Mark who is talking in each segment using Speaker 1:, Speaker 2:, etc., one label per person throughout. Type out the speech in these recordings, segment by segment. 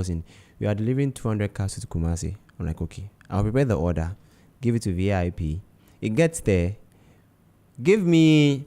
Speaker 1: calls in, we are delivering 200 cars to Kumasi. I'm like, okay, I'll prepare the order, give it to VIP. It gets there. Give me.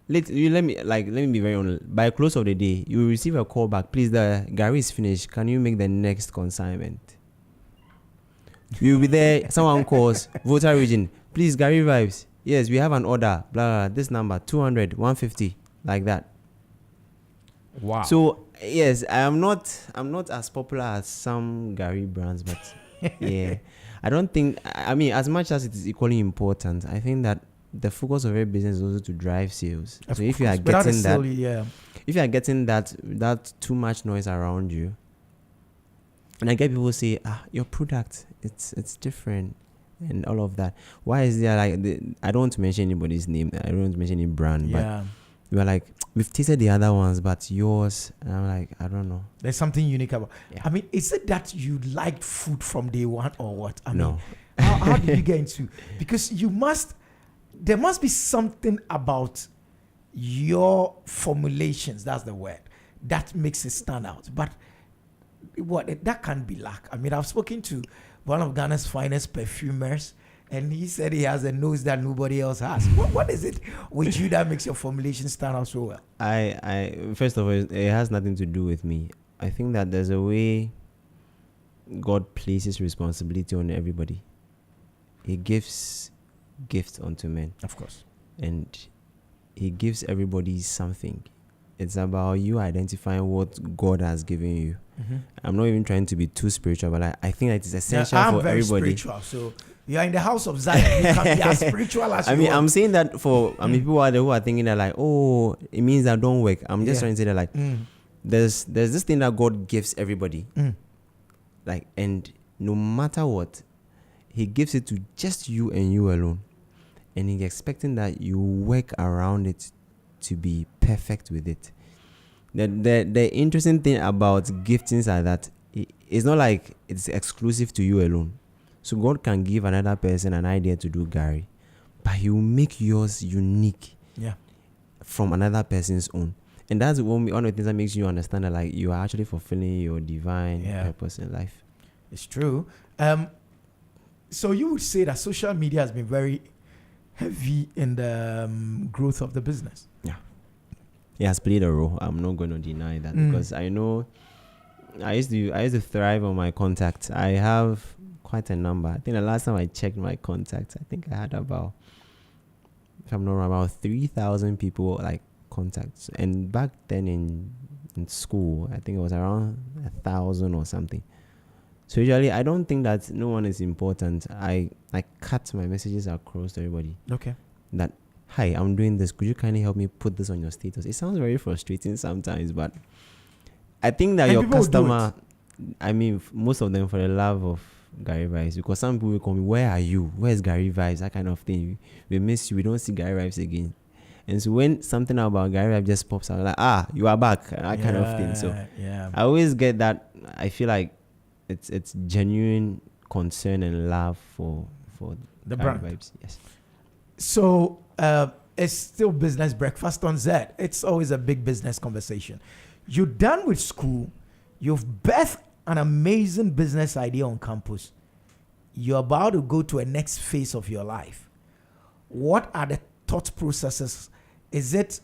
Speaker 1: Let me be very honest. By close of the day, you will receive a call back. Please, the Gary is finished. Can you make the next consignment? You'll be there. Someone calls Volta region. Please, Gary Vibes. Yes, we have an order. Blah, blah, this number 200, 150, like that.
Speaker 2: Wow.
Speaker 1: So yes, I'm not as popular as some Gary brands, but yeah, I don't think. I mean, as much as it is equally important, I think that the focus of every business is also to drive sales. So if you are getting that, if you are getting that too much noise around you, and I get people say, your product, it's different, and all of that. Why is there I don't want to mention anybody's name. I don't want to mention any brand, but we are like, we've tasted the other ones, but yours, and I'm like, I don't know.
Speaker 2: There's something unique about. Yeah. I mean, is it that you liked food from day one or what? I mean, how did you get into? Because there must be something about your formulations, that's the word, that makes it stand out. But that can't be luck. I mean, I've spoken to one of Ghana's finest perfumers, and he said he has a nose that nobody else has. What is it with you that makes your formulation stand out so well?
Speaker 1: I first of all, it has nothing to do with me. I think that there's a way God places responsibility on everybody. He gives gifts unto men.
Speaker 2: Of course.
Speaker 1: And he gives everybody something. It's about you identifying what God has given you. Mm-hmm. I'm not even trying to be too spiritual, but I think that it's essential for everybody. I'm very
Speaker 2: spiritual, so you're in the house of Zion. You can be as spiritual as you want.
Speaker 1: I'm saying that for people out there who are thinking that like, oh, it means that don't work. I'm just trying to say that like, there's this thing that God gives everybody. Like, and no matter what, he gives it to just you and you alone. And he's expecting that you work around it to be perfect with it. The interesting thing about giftings are that it's not like it's exclusive to you alone. So God can give another person an idea to do Gary, but he will make yours unique from another person's own. And that's one of the things that makes you understand that like you are actually fulfilling your divine purpose in life.
Speaker 2: It's true. So you would say that social media has been very heavy in the growth of the business. Yeah.
Speaker 1: It has played a role. I'm not going to deny that because I know I used to thrive on my contacts. I have quite a number. I think the last time I checked my contacts, I think I had about, if I'm not wrong, about 3,000 people like contacts. And back then in school, I think it was around 1,000 or something. So usually I don't think that no one is important. I cut my messages across to everybody.
Speaker 2: Okay.
Speaker 1: That, hi, I'm doing this. Could you kindly help me put this on your status? It sounds very frustrating sometimes, but I think that your customer, I mean, most of them for the love of Gary Vibes, because some people will call me, where are you? Where's Gary Vibes? That kind of thing. We miss you. We don't see Gary Vibes again. And so when something about Gary Vibes just pops out, like, you are back. That kind of thing. So I always get that. I feel like it's genuine concern and love for
Speaker 2: the
Speaker 1: Gary
Speaker 2: brand.
Speaker 1: Vibes. Yes.
Speaker 2: So it's still Business Breakfast on Z. It's always a big business conversation. You're done with school. You've birthed an amazing business idea on campus. You're about to go to a next phase of your life. What are the thought processes? Is it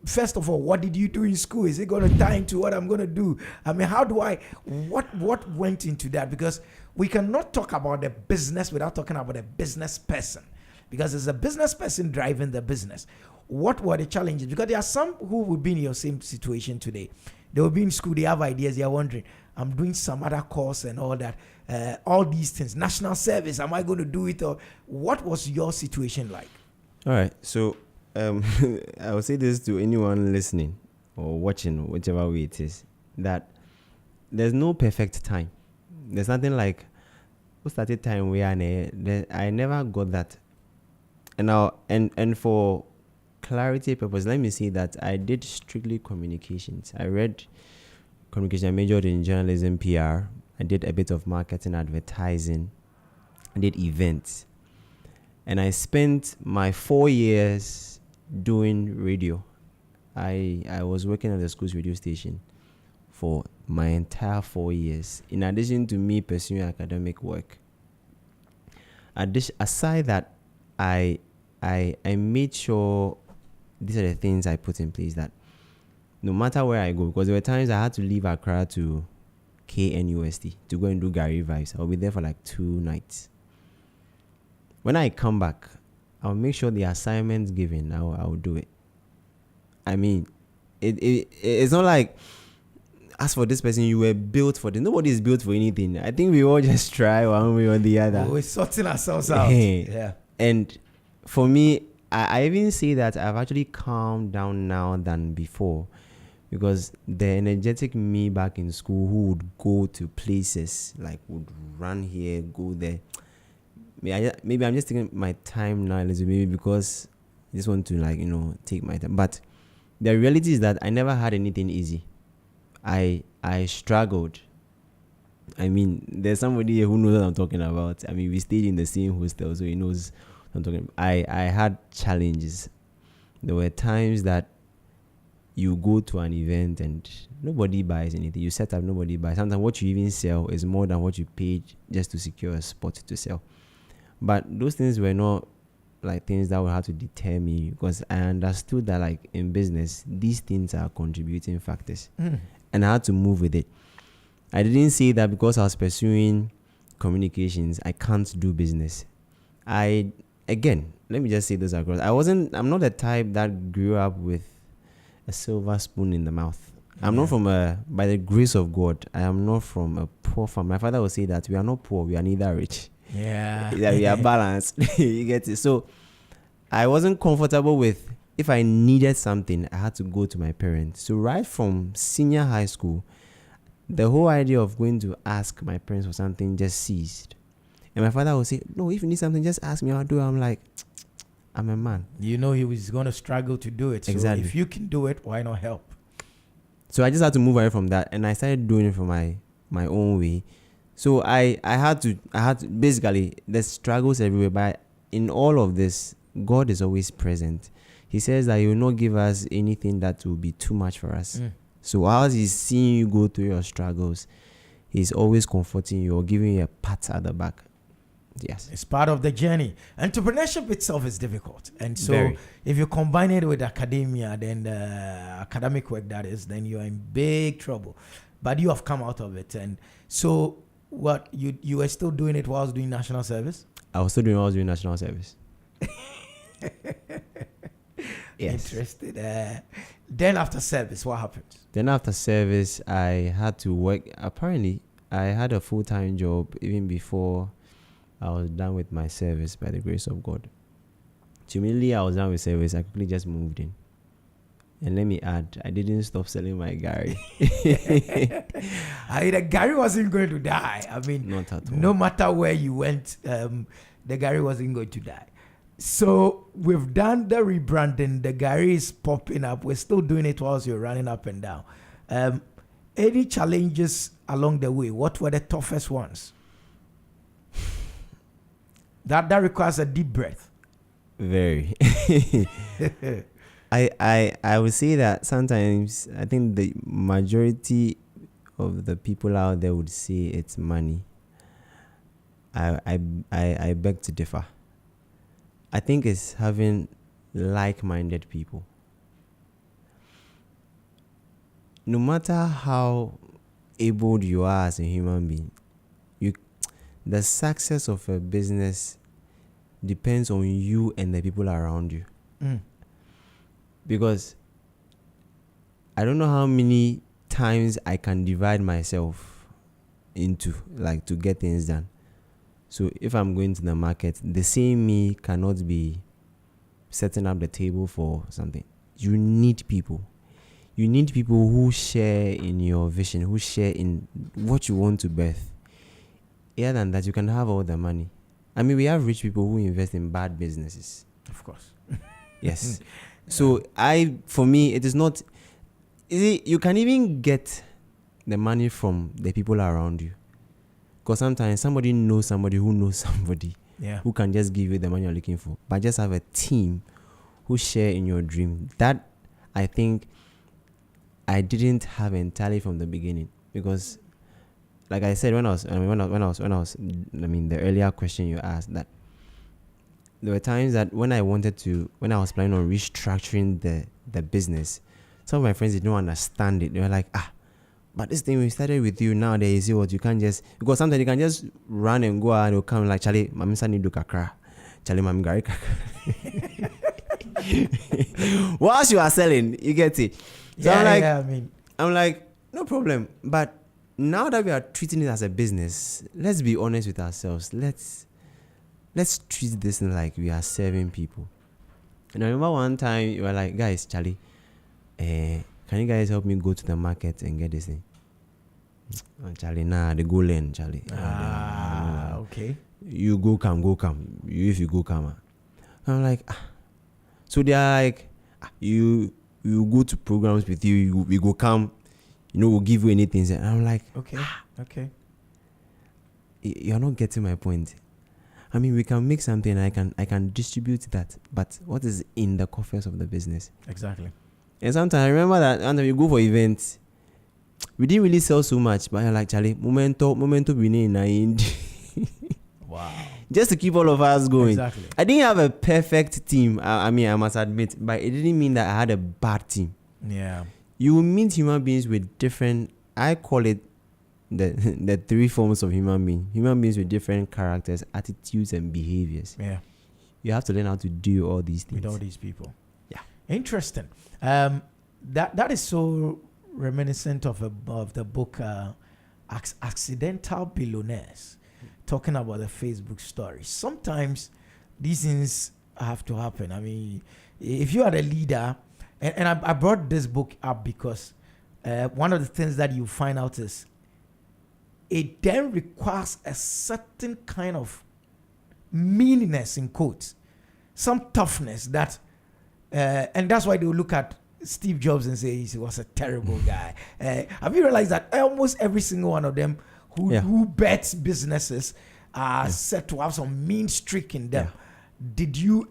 Speaker 2: first of all, what did you do in school? Is it going to tie into what I'm going to do? I mean, what went into that? Because we cannot talk about the business without talking about the business person. Because it's a business person driving the business. What were the challenges? Because there are some who would be in your same situation today. They will be in school, they have ideas, they are wondering, I'm doing some other course and all that. All these things, national service, am I going to do it? Or what was your situation like?
Speaker 1: All right, so I will say this to anyone listening or watching, whichever way it is, that there's no perfect time. There's nothing like, who started time where I never got that. And now, and for clarity purpose, let me say that I did strictly communications. I read communication. I majored in journalism, PR. I did a bit of marketing, advertising. I did events. And I spent my 4 years doing radio. I was working at the school's radio station for my entire 4 years, in addition to me pursuing academic work. Aside that, I made sure these are the things I put in place, that no matter where I go, because there were times I had to leave Accra to KNUST to go and do Gary Vibes. I'll be there for like 2 nights. When I come back, I'll make sure the assignments given, I'll do it. I mean, it's not like, as for this person, you were built for this. Nobody is built for anything. I think we all just try one way or the other.
Speaker 2: We're sorting ourselves out.
Speaker 1: Yeah. And for me, I even say that I've actually calmed down now than before, because the energetic me back in school, who would go to places, like would run here, go there. Maybe I'm just taking my time now a little bit, because I just want to take my time. But the reality is that I never had anything easy. I struggled. I mean, there's somebody here who knows what I'm talking about. I mean, we stayed in the same hostel, so he knows what I'm talking about. I had challenges. There were times that you go to an event and nobody buys anything. You set up, nobody buys. Sometimes what you even sell is more than what you paid just to secure a spot to sell. But those things were not like things that would have to deter me, because I understood that, like, in business, these things are contributing factors. And I had to move with it. I didn't say that because I was pursuing communications, I can't do business. Again, let me just say this across. I'm not the type that grew up with a silver spoon in the mouth. I'm not from by the grace of God, I am not from a poor family. My father would say that we are not poor, we are neither rich.
Speaker 2: Yeah.
Speaker 1: We are balanced. You get it? So I wasn't comfortable with, if I needed something, I had to go to my parents. So right from senior high school, the whole idea of going to ask my parents for something just ceased. And my father would say, no, if you need something, just ask me, I'll do it. I'm like, I'm a man.
Speaker 2: He was going to struggle to do it. So
Speaker 1: exactly.
Speaker 2: If you can do it, why not help?
Speaker 1: So I just had to move away from that, and I started doing it for my own way. So I had to basically, there's struggles everywhere, but in all of this, God is always present. He says that he will not give us anything that will be too much for us. So as he's seeing you go through your struggles, he's always comforting you or giving you a pat at the back. Yes.
Speaker 2: It's part of the journey. Entrepreneurship itself is difficult. And so if you combine it with academia, then the academic work that is, then you're in big trouble. But you have come out of it. And so what, you were still doing it while I was doing national service?
Speaker 1: I was still doing it while I was doing national service. Yes.
Speaker 2: Interested. Then after service, what happened?
Speaker 1: Then after service, I had to work. Apparently, I had a full-time job even before I was done with my service, by the grace of God. So immediately I was done with service, I quickly just moved in. And let me add, I didn't stop selling my Gary.
Speaker 2: The Gary wasn't going to die. I mean,
Speaker 1: not at all.
Speaker 2: No matter where you went, the Gary wasn't going to die. So we've done the rebranding. The Gary is popping up. We're still doing it whilst you're running up and down. Any challenges along the way? What were the toughest ones? That requires a deep breath.
Speaker 1: Very. I would say that sometimes I think the majority of the people out there would say it's money. I beg to differ. I think it's having like-minded people. No matter how able you are as a human being, the success of a business depends on you and the people around you. Because I don't know how many times I can divide myself into, like, to get things done. So if I'm going to the market, the same me cannot be setting up the table for something. You need people. You need people who share in your vision, who share in what you want to birth. Other than that, you can have all the money. I mean, we have rich people who invest in bad businesses.
Speaker 2: Of course.
Speaker 1: Yes. So for me, it is not. You can even get the money from the people around you. Because sometimes somebody knows somebody who knows somebody who can just give you the money you're looking for. But just have a team who share in your dream. That, I think, I didn't have entirely from the beginning, because like I said, when I was the earlier question you asked, that there were times that when I was planning on restructuring the business, some of my friends didn't understand it. They were like, but this thing we started with you, nowadays, you see what, you can't just, because sometimes you can just run and go out and you'll come like, Charlie, mami sani do kakra, Charlie mami gari kakra. Whilst you are selling, you get it. So I'm like, no problem. But now that we are treating it as a business, let's be honest with ourselves. Let's treat this like we are serving people. And I remember one time you were like, guys, Charlie, can you guys help me go to the market and get this thing? Charlie, they go learn, Charlie.
Speaker 2: Okay.
Speaker 1: You go come. If you go come. I'm like, so they are like, you go to programs with you, we go come, we'll give you anything. And I'm like,
Speaker 2: okay.
Speaker 1: You're not getting my point. I mean, we can make something, I can distribute that, but what is in the coffers of the business?
Speaker 2: Exactly.
Speaker 1: And sometimes I remember that when you go for events, we didn't really sell so much, but you're like, Charlie, momento winning.
Speaker 2: Wow.
Speaker 1: Just to keep all of us going.
Speaker 2: Exactly.
Speaker 1: I didn't have a perfect team, I must admit, but it didn't mean that I had a bad team.
Speaker 2: Yeah.
Speaker 1: You will meet human beings with different, I call it the three forms of human beings with different characters, attitudes, and behaviors.
Speaker 2: Yeah.
Speaker 1: You have to learn how to do all these things
Speaker 2: with all these people.
Speaker 1: Yeah.
Speaker 2: Interesting. That is so reminiscent of the book Accidental Billionaires, talking about the Facebook story. Sometimes these things have to happen. I mean, if you are the leader, and I brought this book up because one of the things that you find out is it then requires a certain kind of meanness, in quotes, some toughness that, and that's why they will look at Steve Jobs and say he was a terrible guy. Have you realized that almost every single one of them who bets businesses are said to have some mean streak in them? Yeah. Did you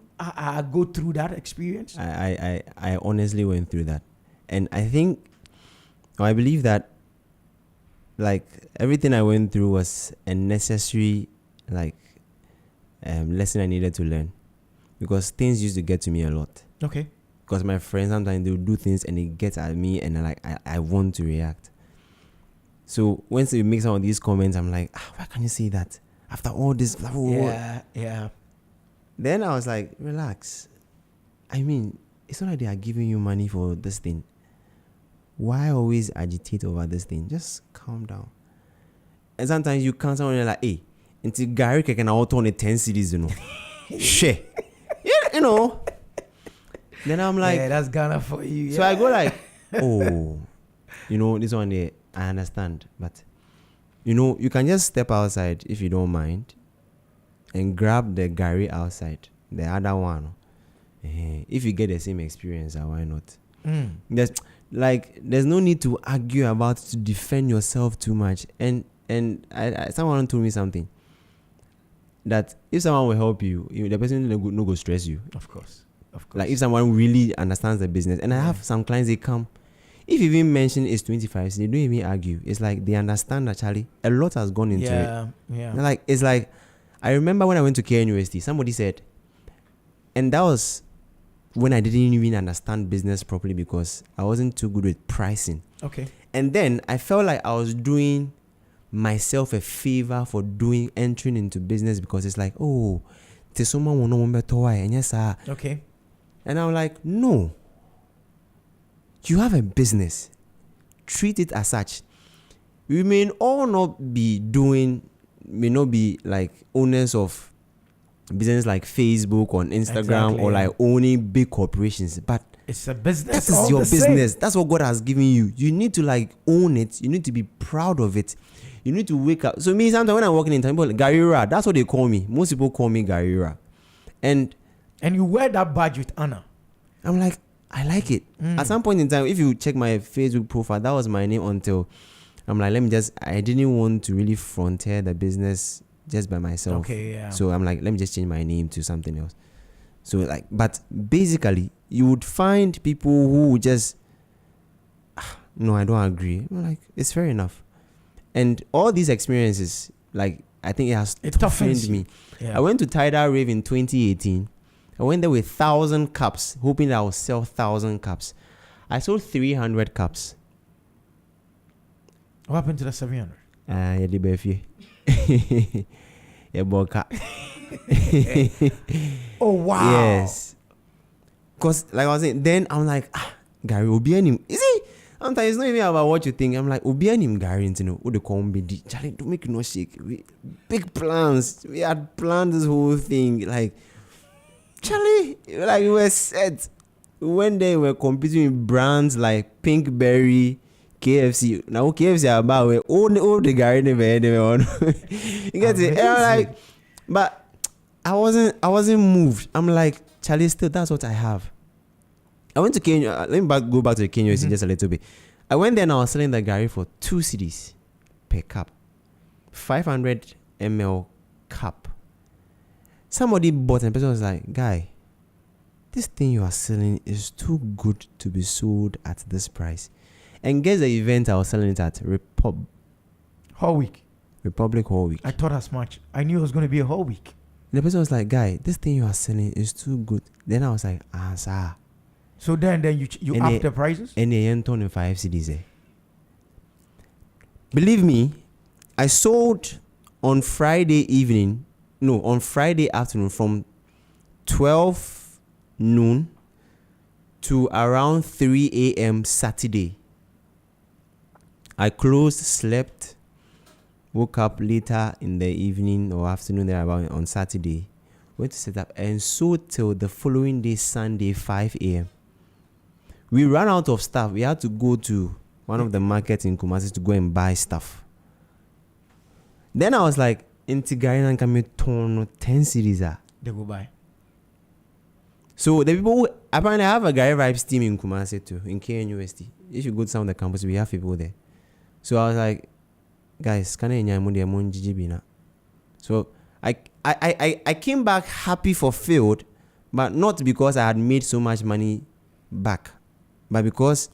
Speaker 2: go through that experience?
Speaker 1: I honestly went through that, and I believe that, like, everything I went through was a necessary, lesson I needed to learn, because things used to get to me a lot.
Speaker 2: Okay.
Speaker 1: Because my friends, sometimes they will do things and it gets at me, and I want to react. So once they make some of these comments, I'm like, why can't you say that after all this?
Speaker 2: Yeah.
Speaker 1: Then I was like, relax. I mean, it's not like they are giving you money for this thing. Why always agitate over this thing? Just calm down. And sometimes you can't someone like, hey, until Gary can auto on 10 cities, Shit. Yeah, Then I'm like,
Speaker 2: yeah, that's Ghana for you.
Speaker 1: So I go like, this one there, I understand. But, you can just step outside if you don't mind and grab the Gary outside, the other one. If you get the same experience, why not? There's no need to argue about to defend yourself too much. And someone told me something, that if someone will help you, the person no go stress you.
Speaker 2: Of course.
Speaker 1: Like if someone really understands the business, and I have some clients, they come, if you even mention it's 25, they don't even argue. It's like they understand that, Charlie, a lot has gone into it. Yeah. It's like I remember when I went to Care University, somebody said, and that was when I didn't even understand business properly because I wasn't too good with pricing.
Speaker 2: Okay.
Speaker 1: And then I felt like I was doing myself a favor for entering into business, because it's like, someone will know better why. And yes,
Speaker 2: okay.
Speaker 1: And I'm like, no. You have a business. Treat it as such. We may all not be like owners of business like Facebook or Instagram, or like owning big corporations, but
Speaker 2: it's a business.
Speaker 1: That is your business. That's what God has given you. You need to like own it. You need to be proud of it. You need to wake up. So me, sometimes when I'm walking in town, Garira, that's what they call me. Most people call me Garira. And
Speaker 2: you wear that badge with honor.
Speaker 1: I'm like, I like it. At some point in time, if you check my Facebook profile, that was my name until I'm like, I didn't want to really frontier the business just by myself.
Speaker 2: Okay, yeah.
Speaker 1: So I'm like, let me just change my name to something else. So but basically, you would find people who just, no, I don't agree. I'm like, it's fair enough. And all these experiences, like, I think it toughened me.
Speaker 2: Yeah.
Speaker 1: I went to Tidal Rave in 2018. I went there with 1,000 cups, hoping that I would sell 1,000 cups. I sold 300 cups.
Speaker 2: What happened to the 700?
Speaker 1: Yeah, the Befi. Yeah, Boka.
Speaker 2: Oh, wow.
Speaker 1: Yes. Because, like I was saying, then I'm like, Gary, will be any. You see, sometimes it's not even about what you think. I'm like, will be any Gary, you know, what they call me. Charlie, don't make no shake. Big plans. We had planned this whole thing. Like, Charlie, like, we were set. When they were competing with brands like Pinkberry, KFC. Now KFC are about where all the Gary never on. You get it? And I'm like, but I wasn't moved. I'm like, Charlie, still that's what I have. I went to Kenya. Let me go back to the Kenya just a little bit. I went there and I was selling the Gary for 2 cedis per cup. 500 ml cup. Somebody bought and the person was like, guy, this thing you are selling is too good to be sold at this price. And guess the event I was selling it at?
Speaker 2: Whole week.
Speaker 1: Republic Whole Week.
Speaker 2: I thought as much. I knew it was going to be a whole week.
Speaker 1: And the person was like, guy, this thing you are selling is too good. Then I was like, sir.
Speaker 2: So then you up the prices?
Speaker 1: And they earned 25 cedis. Believe me, I sold on Friday afternoon from 12 noon to around 3 a.m. Saturday. I closed, slept, woke up later in the evening or afternoon there about on Saturday, went to set up and sold till the following day, Sunday, 5 a.m. We ran out of stuff. We had to go to one of the markets in Kumasi to go and buy stuff. Then I was like, Intigari and Kami turn 10 cedis.
Speaker 2: They go buy.
Speaker 1: So the people who apparently have a Gary Vibes team in Kumasi too, in KNUST. If you go to some of the campus, we have people there. So I was like, guys, can I GGB? So I came back happy, fulfilled, but not because I had made so much money back, but because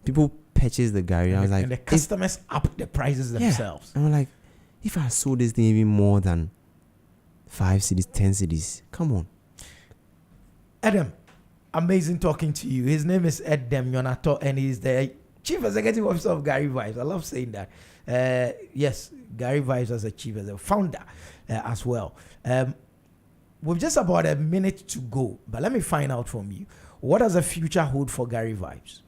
Speaker 1: people purchased the Gary. I was like,
Speaker 2: and the customers up the prices themselves.
Speaker 1: And I'm like, if I sold this thing even more than 5 cedis, 10 cedis, come on.
Speaker 2: Adam, amazing talking to you. His name is Adam Yonato, and he's the Chief Executive Officer of Gary Vibes. I love saying that. Yes, Gary Vibes as a chief, as a founder as well. We've just about a minute to go, but let me find out from you. What does the future hold for Gary Vibes?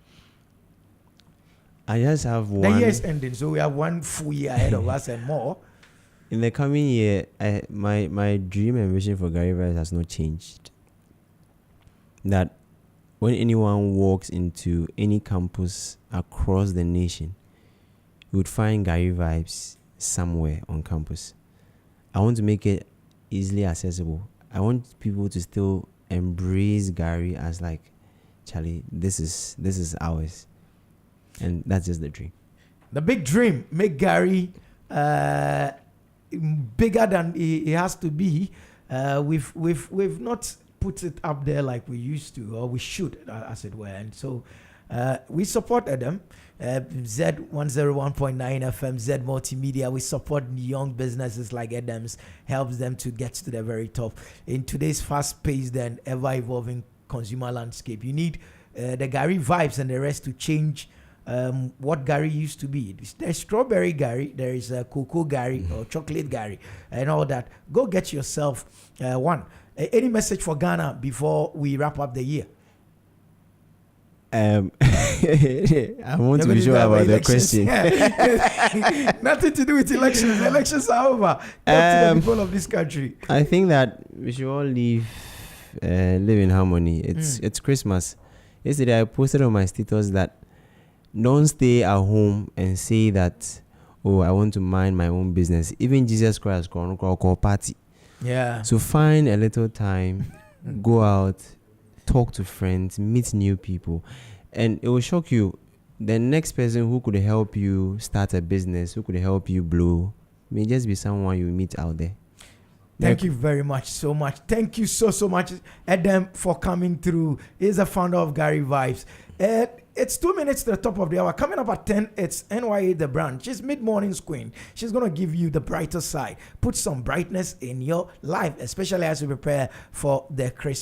Speaker 1: I just have one.
Speaker 2: The year is ending, so we have 1 full year ahead of us and more.
Speaker 1: In the coming year, my dream and vision for Gary Vibes has not changed. That when anyone walks into any campus across the nation, you would find Gary Vibes somewhere on campus. I want to make it easily accessible. I want people to still embrace Gary as like, Charlie, this is ours. And that's just the dream.
Speaker 2: The big dream, make Gary bigger than he has to be. We've not put it up there like we used to, or we should, as it were. And so we supported them. Z101.9 FM, Z Multimedia. We support young businesses like Adams, helps them to get to the very top. In today's fast-paced and ever-evolving consumer landscape, you need the Gary Vibes and the rest to change what Gary used to be. There's strawberry Gary, there is cocoa Gary or chocolate Gary and all that. Go get yourself one. Any message for Ghana before we wrap up the year?
Speaker 1: I want to be sure about the question.
Speaker 2: Nothing to do with elections. Elections are over. Talk to the people of this country.
Speaker 1: I think that we should all live in harmony. It's Christmas. Yesterday I posted on my status that don't stay at home and say that, oh, I want to mind my own business. Even Jesus Christ call party.
Speaker 2: Yeah.
Speaker 1: So find a little time, go out, talk to friends, meet new people, and it will shock you. The next person who could help you start a business, who could help you blow, may just be someone you meet out there.
Speaker 2: Thank you very much, so much. Thank you so much, Adam, for coming through. He's a founder of Gary Vibes. It's 2 minutes to the top of the hour. Coming up at 10, it's NYA The Brand. She's mid-morning's queen. She's going to give you the brighter side. Put some brightness in your life, especially as you prepare for the Christmas.